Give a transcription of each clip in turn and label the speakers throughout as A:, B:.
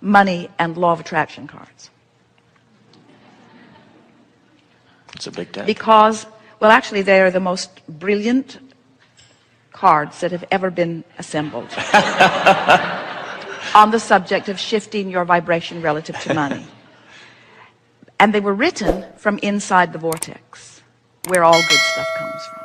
A: money and law of attraction cards.
B: It's a big deck.
A: Because, well, actually, they are the most brilliant cards that have ever been assembled on the subject of shifting your vibration relative to money. And they were written from inside the vortex, where all good stuff comes from,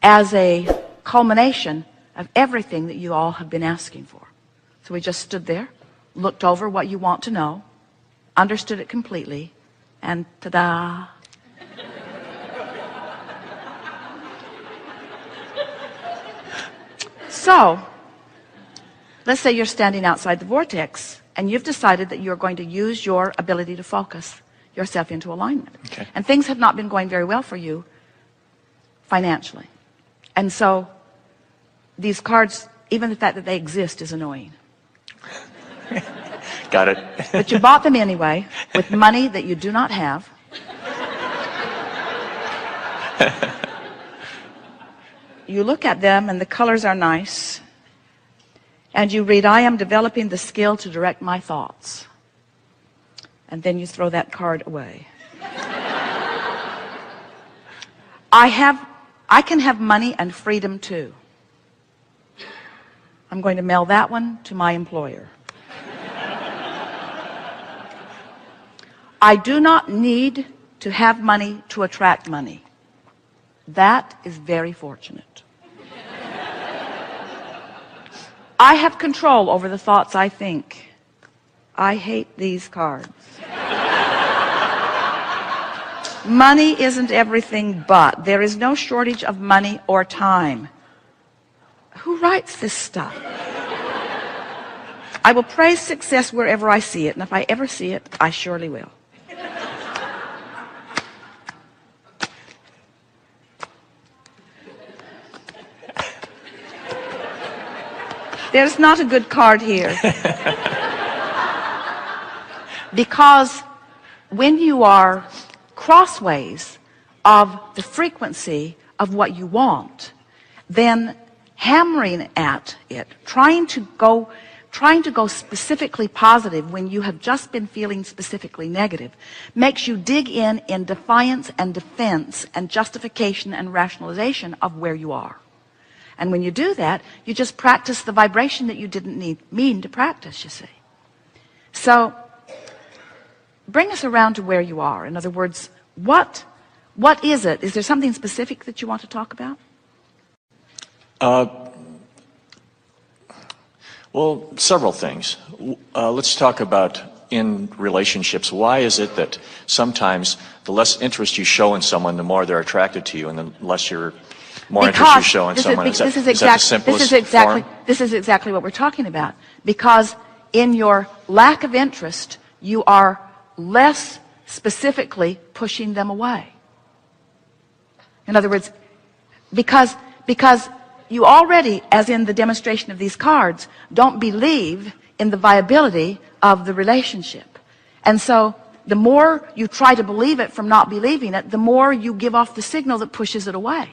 A: as a culmination of everything that you all have been asking for. So we just stood there, looked over what you want to know, understood it completely, and ta-da! So, let's say you're standing outside the vortex and you've decided that you're going to use your ability to focus yourself into alignment.
B: Okay.
A: And things have not been going very well for you financially. And so these cards, even the fact that they exist is annoying.
B: Got it.
A: But you bought them anyway with money that you do not have. You look at them and the colors are nice. And you read, I am developing the skill to direct my thoughts. And then you throw that card away. I can have money and freedom too. I'm going to mail that one to my employer. I do not need to have money to attract money. That is very fortunate. I have control over the thoughts I think. I hate these cards. Money isn't everything, but there is no shortage of money or time. Who writes this stuff? I will praise success wherever I see it, and if I ever see it, I surely will. There's not a good card here. Because when you are crossways of the frequency of what you want, then hammering at it, trying to go specifically positive when you have just been feeling specifically negative, makes you dig in defiance and defense and justification and rationalization of where you are. And when you do that, you just practice the vibration that you didn't mean to practice, you see. So, bring us around to where you are. In other words, what is it? Is there something specific that you want to talk about?
B: Well, several things. Let's talk about in relationships. Why is it that sometimes the less interest you show in someone, the more they're attracted to you, and the less more interest you show in someone? Is that the simplest form?
A: This is exactly what we're talking about. Because in your lack of interest, you are less specifically pushing them away. In other words, because you already, as in the demonstration of these cards, don't believe in the viability of the relationship. And so the more you try to believe it from not believing it, the more you give off the signal that pushes it away.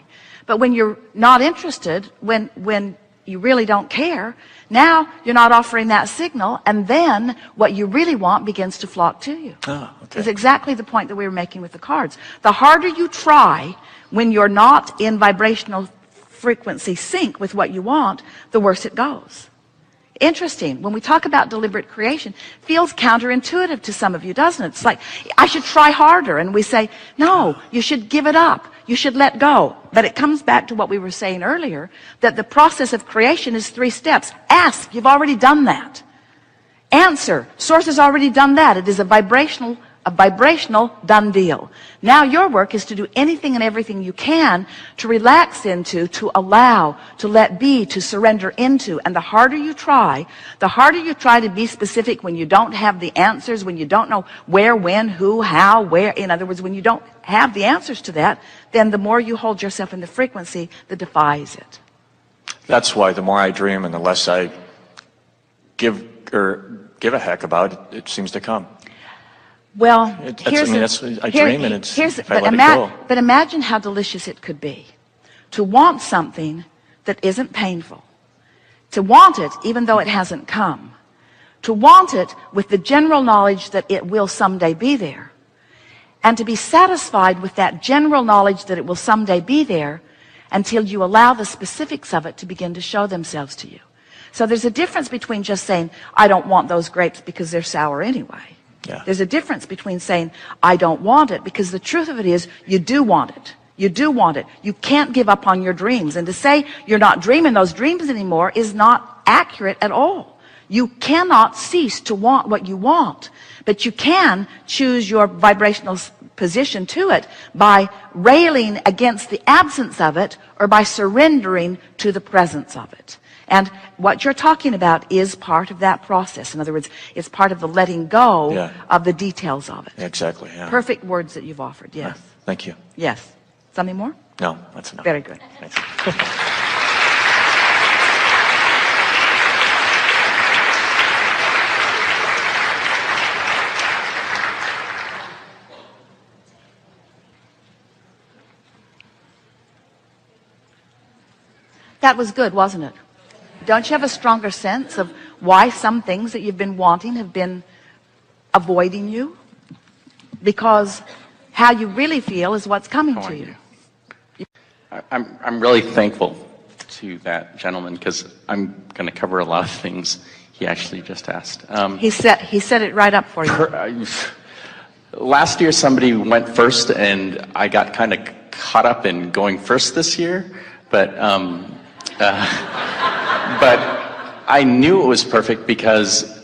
A: But when you're not interested, when you really don't care, now you're not offering that signal, and then what you really want begins to flock to you.
B: Oh, okay.
A: It's exactly the point that we were making with the cards. The harder you try when you're not in vibrational frequency sync with what you want, the worse it goes. Interesting. When we talk about deliberate creation, feels counterintuitive to some of you, doesn't it? It's like, I should try harder. And we say, no, you should give it up. You should let go. But it comes back to what we were saying earlier, that the process of creation is 3 steps. Ask. You've already done that. Answer. Source has already done that. It is a vibrational done deal. Now your work is to do anything and everything you can to relax into, to allow, to let be, to surrender into. And the harder you try to be specific when you don't have the answers, when you don't know where, when, who, how, where. In other words, when you don't have the answers to that, then the more you hold yourself in the frequency that defies it.
B: That's why the more I dream and the less I give a heck about it, it seems to come.
A: Well,
B: I dream and it's, if I let it go.
A: But imagine how delicious it could be to want something that isn't painful, to want it even though it hasn't come, To want it with the general knowledge that it will someday be there. And to be satisfied with that general knowledge that it will someday be there until you allow the specifics of it to begin to show themselves to you. So there's a difference between just saying, I don't want those grapes because they're sour anyway.
B: Yeah.
A: There's a difference between saying, I don't want it, because the truth of it is, you do want it. You do want it. You can't give up on your dreams. And to say you're not dreaming those dreams anymore is not accurate at all. You cannot cease to want what you want, but you can choose your vibrational position to it by railing against the absence of it or by surrendering to the presence of it. And what you're talking about is part of that process. In other words, it's part of the letting go of the details of it.
B: Exactly. Yeah.
A: Perfect words that you've offered. Yes.
B: Thank you.
A: Yes. Something more?
B: No, that's enough.
A: Very good.
B: Thanks.
A: That was good, wasn't it? Don't you have a stronger sense of why some things that you've been wanting have been avoiding you? Because how you really feel is what's coming to you.
C: I'm really thankful to that gentleman, because I'm going to cover a lot of things he actually just asked.
A: He set it right up for you.
C: Last year somebody went first, and I got kind of caught up in going first this year, but I knew it was perfect because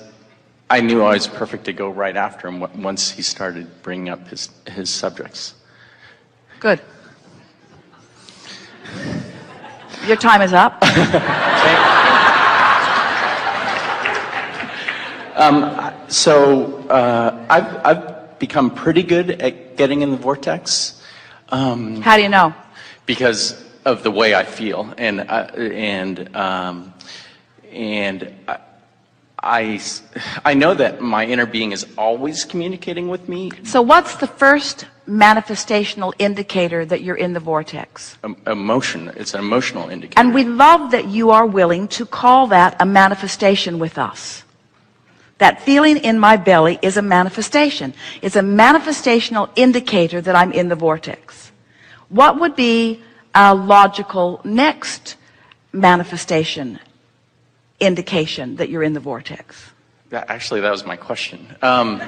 C: I knew I was perfect to go right after him once he started bringing up his subjects.
A: Good. Your time is up.
C: I've become pretty good at getting in the vortex.
A: How do you know?
C: Because of the way I feel, and I know that my inner being is always communicating with me.
A: So what's the first manifestational indicator that you're in the vortex?
C: Emotion. It's an emotional indicator.
A: And we love that you are willing to call that a manifestation with us. That feeling in my belly is a manifestation. It's a manifestational indicator that I'm in the vortex. What would be a logical next manifestation indication that you're in the vortex?
C: Actually, that was my question.
A: That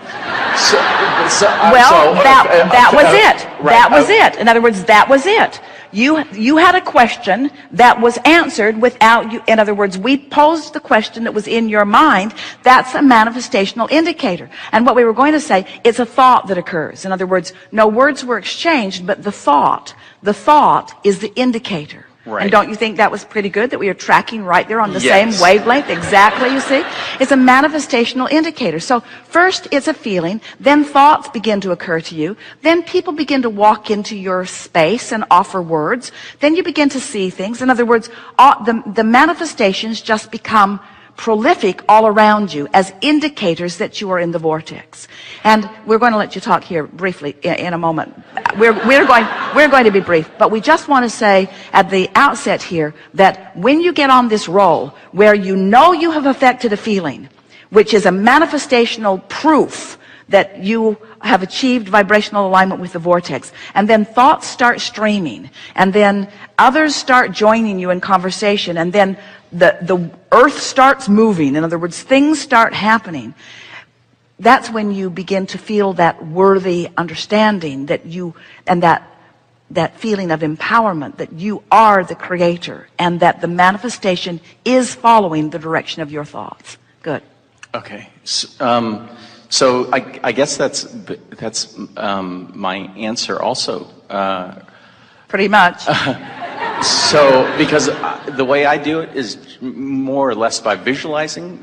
A: was it.
C: Right.
A: That was it. In other words, that was it. You had a question that was answered without you. In other words, we posed the question that was in your mind. That's a manifestational indicator. And what we were going to say, it's a thought that occurs. In other words, no words were exchanged, but the thought is the indicator.
C: Right.
A: And don't you think that was pretty good, that we are tracking right there on the
C: Yes.
A: same wavelength? Exactly, you see? It's a manifestational indicator. So first it's a feeling, then thoughts begin to occur to you, then people begin to walk into your space and offer words, then you begin to see things. In other words, the manifestations just become prolific all around you as indicators that you are in the vortex. And we're going to let you talk here briefly in a moment. We're going to be brief, but we just want to say at the outset here that when you get on this roll where you know you have affected a feeling, which is a manifestational proof that you have achieved vibrational alignment with the vortex, and then thoughts start streaming, and then others start joining you in conversation, and then the earth starts moving. In other words, things start happening. That's when you begin to feel that worthy understanding that you, and that feeling of empowerment that you are the creator and that the manifestation is following the direction of your thoughts. Good.
C: Okay. So I guess that's my answer also.
A: Pretty much.
C: So because the way I do it is more or less by visualizing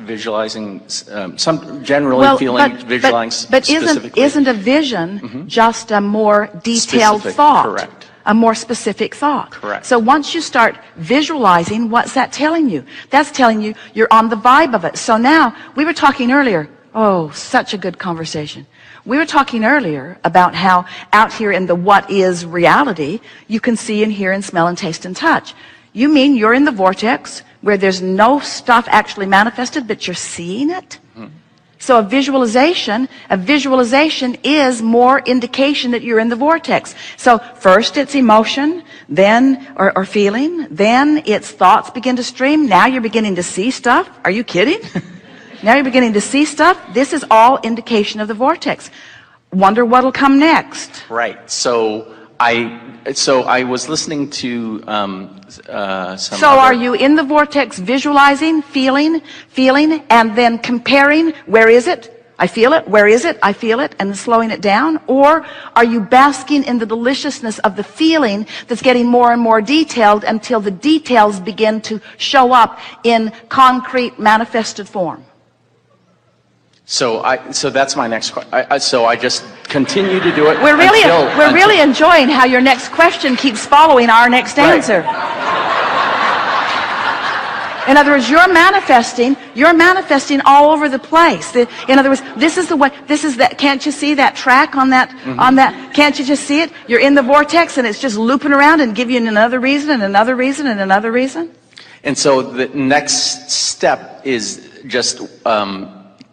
C: some generally visualizing
A: but
C: specifically.
A: isn't a vision just a more detailed
C: Specific,
A: thought?
C: correct.
A: A more specific thought.
C: Correct.
A: So once you start visualizing, what's that telling you? That's telling you you're on the vibe of it. So now, we were talking earlier, oh, such a good conversation. We were talking earlier about how out here in the what is reality, you can see and hear and smell and taste and touch. You mean you're in the vortex where there's no stuff actually manifested, but you're seeing it? So a visualization is more indication that you're in the vortex. So first it's emotion, then, or feeling, then it's thoughts begin to stream. Now you're beginning to see stuff. Are you kidding? Now you're beginning to see stuff. This is all indication of the vortex. Wonder what'll come next.
C: Right. So I was listening to
A: Are you in the vortex visualizing, feeling, and then comparing, where is it? I feel it. Where is it? I feel it, and slowing it down? Or are you basking in the deliciousness of the feeling that's getting more and more detailed until the details begin to show up in concrete manifested form?
C: So that's my next question. So I just continue to do it.
A: We're really enjoying how your next question keeps following our next answer. In other words, you're manifesting all over the place. In other words, this is that, can't you see that track on that, can't you just see it? You're in the vortex and it's just looping around and giving you another reason and another reason and another reason.
C: And so the next step is just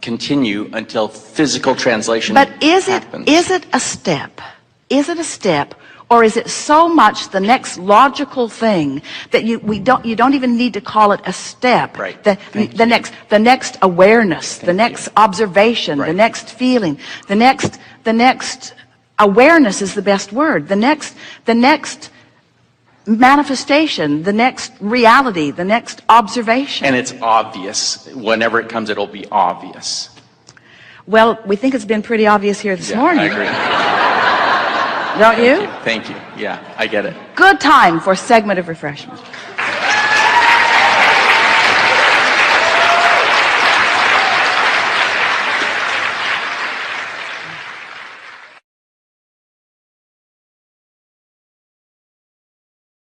C: continue until physical translation happens.
A: But is it a step? Is it a step? Or is it so much the next logical thing that you don't even need to call it a step?
C: Right.
A: The next awareness, the next observation, the next feeling, the next awareness is the best word. The next manifestation, the next reality, the next observation.
C: And it's obvious. Whenever it comes, it'll be obvious.
A: Well, we think it's been pretty obvious here this morning.
C: I agree.
A: Don't you?
C: Thank you. Yeah, I get it.
A: Good time for a segment of refreshment.